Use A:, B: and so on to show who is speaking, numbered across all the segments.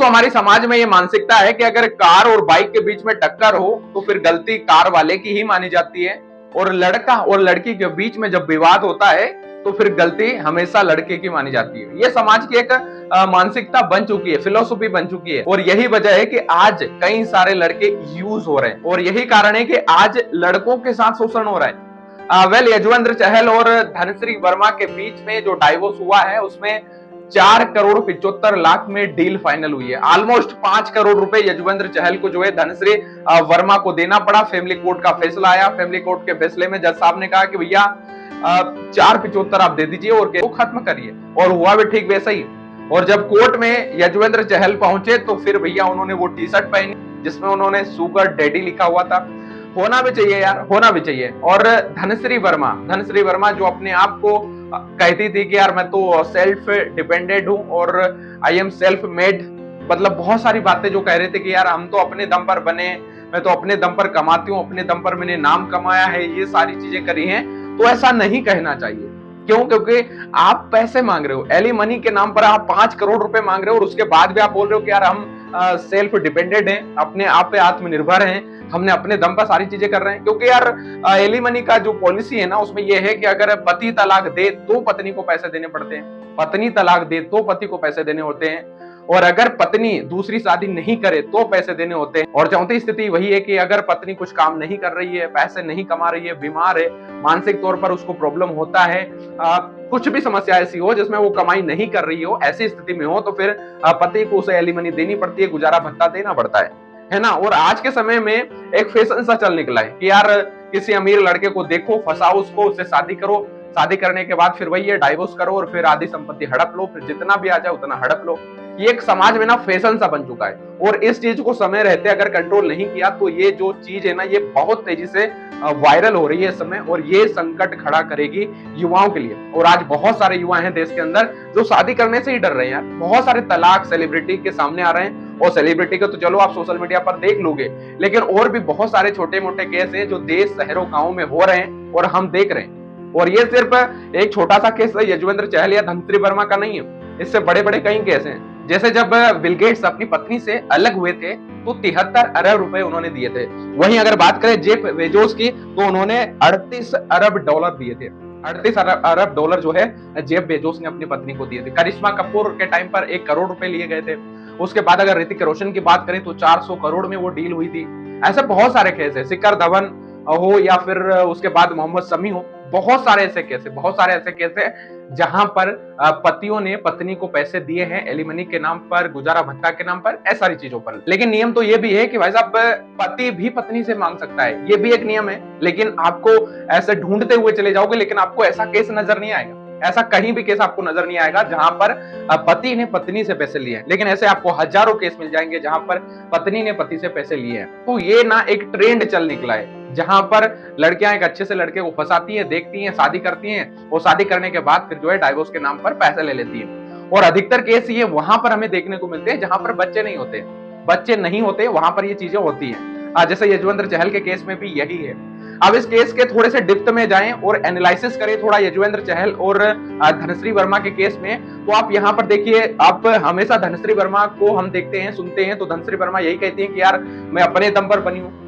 A: दोस्तों हमारी समाज में ये मानसिकता है कि अगर कार और बाइक के बीच में टक्कर हो तो फिर गलती कार वाले की ही मानी जाती है, और लड़का और लड़की के बीच में जब विवाद होता है तो फिर गलती हमेशा लड़के की मानी जाती है। ये समाज की एक मानसिकता बन चुकी है, फिलोसफी बन चुकी है, और यही वजह है कि आज कई सारे लड़के यूज हो रहे हैं, और यही कारण है कि आज लड़कों के साथ शोषण हो रहा है। यजुवेंद्र चहल और धनश्री वर्मा के बीच में जो डाइवोर्स हुआ है उसमें 4 करोड़ 75 लाख में डील फाइनल हुई है। ऑलमोस्ट 5 करोड़ रुपए यजुवेंद्र चहल को जो है धनश्री वर्मा को देना पड़ा। फैमिली कोर्ट का फैसला आया। फैमिली कोर्ट के फैसले में जज साहब ने कहा कि भैया 4,75 आप दे दीजिए और केस को खत्म करिए, और हुआ भी ठीक वैसा ही। और जब कोर्ट में यजुवेंद्र चहल पहुंचे तो फिर भैया उन्होंने वो टी शर्ट पहनी जिसमें उन्होंने सुगर डैडी लिखा हुआ था। होना भी चाहिए यार, होना भी चाहिए। और धनश्री वर्मा जो अपने आप को कहती थी कि यार मैं तो सेल्फ डिपेंडेंट हूं और आई एम सेल्फ मेड, मतलब बहुत सारी बातें जो कह रहे थे कि यार हम तो अपने दम पर बने, मैं तो अपने दम पर कमाती हूँ, अपने दम पर मैंने नाम कमाया है, ये सारी चीजें करी हैं। तो ऐसा नहीं कहना चाहिए। क्यों? क्योंकि आप पैसे मांग रहे हो, एलिमनी के नाम पर आप 5 करोड़ रुपए मांग रहे हो, और उसके बाद भी आप बोल रहे हो कि यार हम सेल्फ डिपेंडेंट हैं, अपने आप पे आत्मनिर्भर हैं, हमने अपने दम पर सारी चीजें कर रहे हैं। क्योंकि यार एलिमनी का जो पॉलिसी है ना उसमें यह है कि अगर पति तलाक दे तो पत्नी को पैसे देने पड़ते हैं, पत्नी तलाक दे तो पति को पैसे देने होते हैं, और अगर पत्नी दूसरी शादी नहीं करे तो पैसे देने होते हैं। और चौथी स्थिति वही है कि अगर पत्नी कुछ काम नहीं कर रही है, पैसे नहीं कमा रही है, बीमार है, मानसिक तौर पर उसको प्रॉब्लम होता है, कुछ भी समस्या ऐसी हो जिसमें वो कमाई नहीं कर रही हो, ऐसी स्थिति में हो तो फिर पति को उसे एलिमनी देनी पड़ती है, गुजारा भत्ता देना पड़ता है ना। और आज के समय में एक फैशन सा चल निकला है कि यार किसी अमीर लड़के को देखो, फंसाओ उसको, उससे शादी करो, शादी करने के बाद फिर वही है डाइवोर्स करो और फिर आधी संपत्ति हड़प लो, फिर जितना भी आ जाए उतना हड़प लो। ये एक समाज में ना फैशन सा बन चुका है, और इस चीज को समय रहते अगर कंट्रोल नहीं किया तो ये जो चीज है ना ये बहुत तेजी से वायरल हो रही है इस समय, और ये संकट खड़ा करेगी युवाओं के लिए। और आज बहुत सारे युवा हैं देश के अंदर जो शादी करने से ही डर रहे हैं यार। बहुत सारे तलाक सेलिब्रिटी के सामने आ रहे हैं, और सेलिब्रिटी को तो चलो आप सोशल मीडिया पर देख लोगे, लेकिन और भी बहुत सारे छोटे मोटे केस हैं जो देश शहरों गांवों में हो रहे हैं और हम देख रहे हैं। और ये सिर्फ एक छोटा सा केस यजुवेंद्र चहल या धनश्री वर्मा का नहीं है, इससे बड़े बड़े कई केस हैं। जैसे जब बिल गेट्स अपनी पत्नी से अलग हुए थे तो 73 अरब रुपए उन्होंने दिए थे। वहीं अगर बात करें जेफ बेजोस की तो उन्होंने 38 अरब डॉलर दिए थे। 38 अरब डॉलर जो है जेफ बेजोस ने अपनी पत्नी को दिए थे। करिश्मा कपूर के टाइम पर 1 करोड़ रुपए लिए गए थे। उसके बाद अगर ऋतिक रोशन की बात करें तो 400 करोड़ में वो डील हुई थी। ऐसे बहुत सारे केस है, शिखर धवन हो या फिर उसके बाद मोहम्मद शमी हो, बहुत सारे ऐसे केस है जहां पर पतियों ने पत्नी को पैसे दिए हैं एलिमनी के नाम पर, गुजारा भत्ता के नाम पर, ऐसी सारी चीजों पर। लेकिन नियम तो ये भी है कि भाई साहब पति भी पत्नी से मांग सकता है, ये भी एक नियम है। लेकिन आपको ऐसे ढूंढते हुए चले जाओगे लेकिन आपको ऐसा केस नजर नहीं आएगा, ऐसा कहीं भी केस आपको नजर नहीं आएगा जहां पर पति ने पत्नी से पैसे लिए हैं। लेकिन ऐसे आपको हजारों केस मिल जाएंगे जहां पर पत्नी ने पति से पैसे लिए हैं। तो ये ना एक ट्रेंड चल निकला है जहां पर लड़कियां एक अच्छे से लड़के को फंसाती हैं, देखती हैं, शादी करती हैं, और शादी करने के बाद फिर जो है डाइवोर्स के नाम पर पैसे ले लेती हैं। और अधिकतर केस ये वहां पर हमें देखने को मिलते हैं जहां पर बच्चे नहीं होते, वहां पर ये चीजें होती हैं। जैसे यजुवेंद्र चहल के केस में भी यही है। अब इस केस के थोड़े से डिप्थ में जाएं और एनालिसिस करें थोड़ा यजुवेंद्र चहल और धनश्री वर्मा के केस में, तो आप यहाँ पर देखिए, आप हमेशा धनश्री वर्मा को हम देखते हैं, सुनते हैं तो धनश्री वर्मा यही कहती है कि यार मैं अपने दम पर बनी हूँ,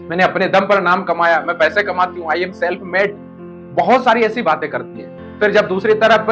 A: मैंने अपने दम पर नाम कमाया, मैं पैसे कमाती हूँ, आई एम सेल्फ मेड, बहुत सारी ऐसी बातें करती है। फिर जब दूसरी तरफ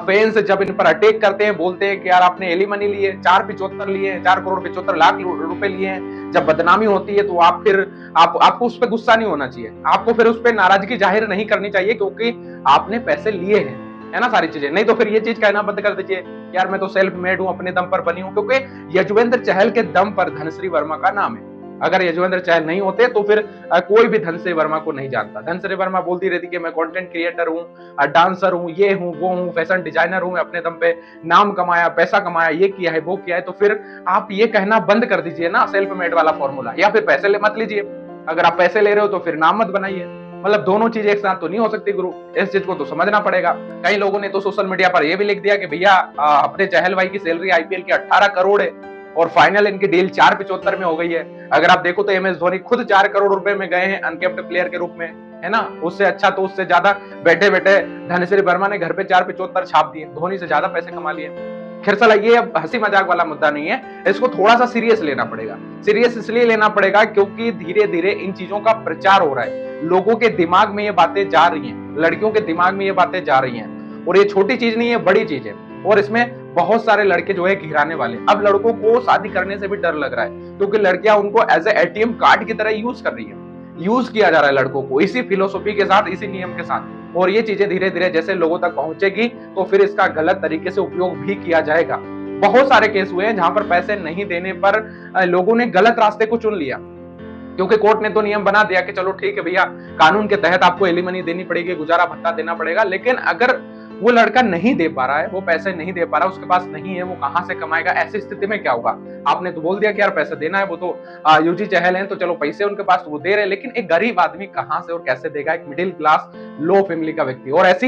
A: फैंस जब इन पर अटैक करते हैं, बोलते हैं कि यार आपने एलिमनी लिए, 4,75 लिए, 4 करोड़ 75 लाख रुपए लिए हैं, जब बदनामी होती है तो आप फिर आपको उस पर गुस्सा नहीं होना चाहिए, आपको फिर उस पर नाराजगी जाहिर नहीं करनी चाहिए क्योंकि आपने पैसे लिए हैं, है ना, सारी चीजें। नहीं तो फिर ये चीज कहना बंद कर दीजिए यार मैं तो सेल्फ मेड हूं, अपने दम पर बनी हूं, क्योंकि यजुवेंद्र चहल के दम पर धनश्री वर्मा का नाम है। अगर यजुवेंद्र चहल नहीं होते तो फिर कोई भी धनश्री वर्मा को नहीं जानता। धनश्री वर्मा बोलती रहती कि मैं कंटेंट क्रिएटर हूँ, डांसर हूँ, ये हूँ, वो हूँ, फैशन डिजाइनर हूँ, अपने दम पे नाम कमाया, पैसा कमाया, ये किया है, वो किया है। तो फिर आप ये कहना बंद कर दीजिए ना सेल्फ मेड वाला फॉर्मूला, या फिर पैसे मत लीजिए। अगर आप पैसे ले रहे हो तो फिर नाम मत बनाइए। मतलब दोनों चीजें एक साथ तो नहीं हो सकती गुरु, इस चीज को तो समझना पड़ेगा। कई लोगों ने तो सोशल मीडिया पर ये भी लिख दिया कि भैया अपने चहल भाई की सैलरी आईपीएल की 18 करोड़ है और फाइनल इनकी डील 4,75 में हो गई है। अगर आप देखो तो एमएस धोनी खुद 4 करोड़ रुपए में गए हैं अनकेप्ड प्लेयर के रूप में, है ना। उससे अच्छा तो उससे ज्यादा बैठे बैठे धनश्री वर्मा ने घर पे 4,75 छाप दिए, धोनी से ज्यादा पैसे कमा लिए, खैर साला ये अब हंसी मजाक वाला मुद्दा नहीं है, इसको थोड़ा सा सीरियस लेना पड़ेगा। सीरियस इसलिए लेना पड़ेगा क्योंकि धीरे धीरे इन चीजों का प्रचार हो रहा है, लोगों के दिमाग में ये बातें जा रही हैं, लड़कियों के दिमाग में ये बातें जा रही हैं, और ये छोटी चीज नहीं है, बड़ी चीज है। और इसमें बहुत सारे लड़के जो है घिराने वाले। अब लड़कों को शादी करने से भी डर लग रहा है क्योंकि लड़कियां उनको एज ए एटीएम कार्ड की तरह यूज कर रही है, यूज किया जा रहा है लड़कों को इसी फिलोसॉफी के साथ, इसी नियम के साथ। और ये चीजें धीरे धीरे जैसे लोगों तक पहुंचेगी तो फिर इसका गलत तरीके से उपयोग भी किया जाएगा। बहुत सारे केस हुए हैं जहां पर पैसे नहीं देने पर लोगों ने गलत रास्ते को चुन लिया, क्योंकि कोर्ट ने तो नियम बना दिया कि चलो ठीक है भैया, कानून के तहत आपको एलिमनी देनी पड़ेगी, गुजारा भत्ता देना पड़ेगा। लेकिन अगर वो लड़का नहीं दे पा रहा है, वो पैसे नहीं दे पा रहा, उसके पास नहीं है, वो कहां से कमाएगा? ऐसी स्थिति में क्या होगा? आपने तो बोल दिया कि यार पैसे देना है, वो तो यूजी चहल हैं तो चलो पैसे उनके पास, वो दे रहे, लेकिन एक गरीब आदमी कहां से और कैसे देगा? एक मिडिल क्लास लो फैमिली का व्यक्ति। और ऐसी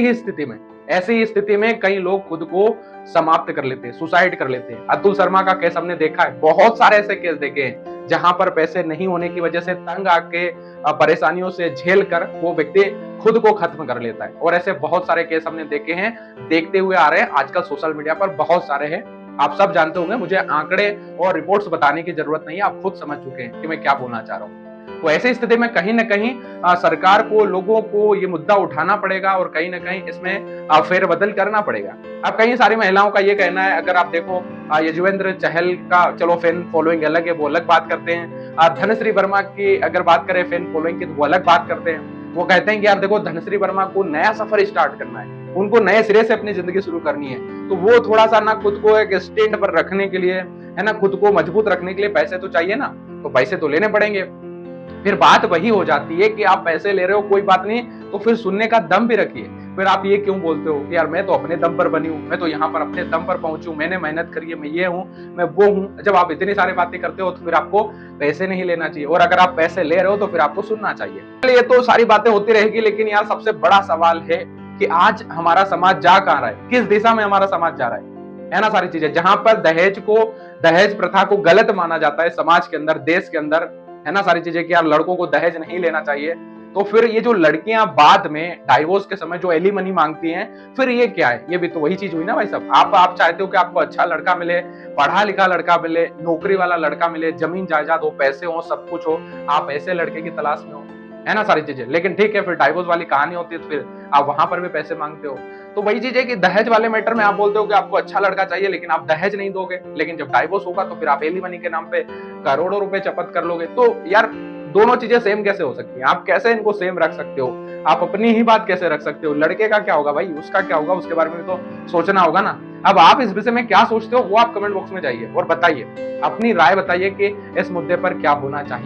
A: ही स्थिति में कई लोग खुद को समाप्त कर लेते हैं, सुसाइड कर लेते हैं। अतुल शर्मा का केस हमने देखा है, बहुत सारे ऐसे केस देखे हैं जहां पर पैसे नहीं होने की वजह से तंग आके परेशानियों से झेल कर वो व्यक्ति खुद को खत्म कर लेता है। और ऐसे बहुत सारे केस हमने देखे हैं, देखते हुए आ रहे हैं, आजकल सोशल मीडिया पर बहुत सारे हैं, आप सब जानते होंगे, मुझे आंकड़े और रिपोर्ट्स बताने की जरूरत नहीं है, आप खुद समझ चुके हैं कि मैं क्या बोलना चाह रहा हूँ। तो ऐसी स्थिति में कहीं ना कहीं सरकार को, लोगों को ये मुद्दा उठाना पड़ेगा और कहीं ना कहीं इसमें फेरबदल करना पड़ेगा। अब कई सारी महिलाओं का ये कहना है, अगर आप देखो यजुवेंद्र चहल का चलो फैन फॉलोइंग अलग है, वो अलग बात करते हैं। धनश्री वर्मा की अगर बात करें फैन फॉलोइंग की, तो वो अलग बात करते हैं। वो कहते हैं कि यार देखो, धनश्री वर्मा को नया सफर स्टार्ट करना है, उनको नए सिरे से अपनी जिंदगी शुरू करनी है, तो वो थोड़ा सा ना खुद को एक स्टैंड पर रखने के लिए, है ना, खुद को मजबूत रखने के लिए पैसे तो चाहिए ना, तो पैसे तो लेने पड़ेंगे। फिर बात वही हो जाती है कि आप पैसे ले रहे हो, कोई बात नहीं, तो फिर सुनने का दम भी रखिए। फिर आप ये क्यों बोलते हो कि यार मैं तो अपने दम पर बनी हूँ, मैं तो यहाँ पर अपने दम पर पहुंचू, मैंने मेहनत करी है, मैं ये हूँ, मैं वो हूँ। जब आप इतनी सारी बातें करते हो तो फिर आपको पैसे नहीं लेना चाहिए, और अगर आप पैसे ले रहे हो तो फिर आपको सुनना चाहिए। ये तो सारी बातें होती रहेगी, लेकिन यार सबसे बड़ा सवाल है कि आज हमारा समाज जा कहाँ रहा है, किस दिशा में हमारा समाज जा रहा है ना। सारी चीजें जहां पर दहेज प्रथा को गलत माना जाता है समाज के अंदर, देश के अंदर, है ना, सारी चीजें कि यार लड़कों को दहेज नहीं लेना चाहिए, तो फिर ये जो लड़कियां बाद में डाइवोर्स के समय जो एलिमनी मांगती हैं, फिर ये क्या है? ये भी तो वही चीज हुई ना भाई साहब। आप चाहते हो कि आपको अच्छा लड़का मिले, पढ़ा लिखा लड़का मिले, नौकरी वाला लड़का मिले, जमीन जायदाद हो, पैसे हो, सब कुछ हो, आप ऐसे लड़के की तलाश में हो, है ना, सारी चीजें। लेकिन ठीक है, फिर डाइवोर्स वाली कहानी होती है तो फिर आप वहां पर भी पैसे मांगते हो। तो वही चीज है कि दहेज वाले मैटर में आप बोलते हो कि आपको अच्छा लड़का चाहिए, लेकिन आप दहेज नहीं दोगे, लेकिन जब डाइवोर्स होगा तो फिर आप एलिमनी के नाम पे करोड़ों रुपए चपत कर लोगे। तो यार दोनों चीजें सेम कैसे हो सकती हैं? आप कैसे इनको सेम रख सकते हो? आप अपनी ही बात कैसे रख सकते हो? लड़के का क्या होगा भाई, उसका क्या होगा, उसके बारे में तो सोचना होगा ना। अब आप इस विषय में क्या सोचते हो, वो आप कमेंट बॉक्स में जाइए और बताइए, अपनी राय बताइए कि इस मुद्दे पर क्या होना चाहिए।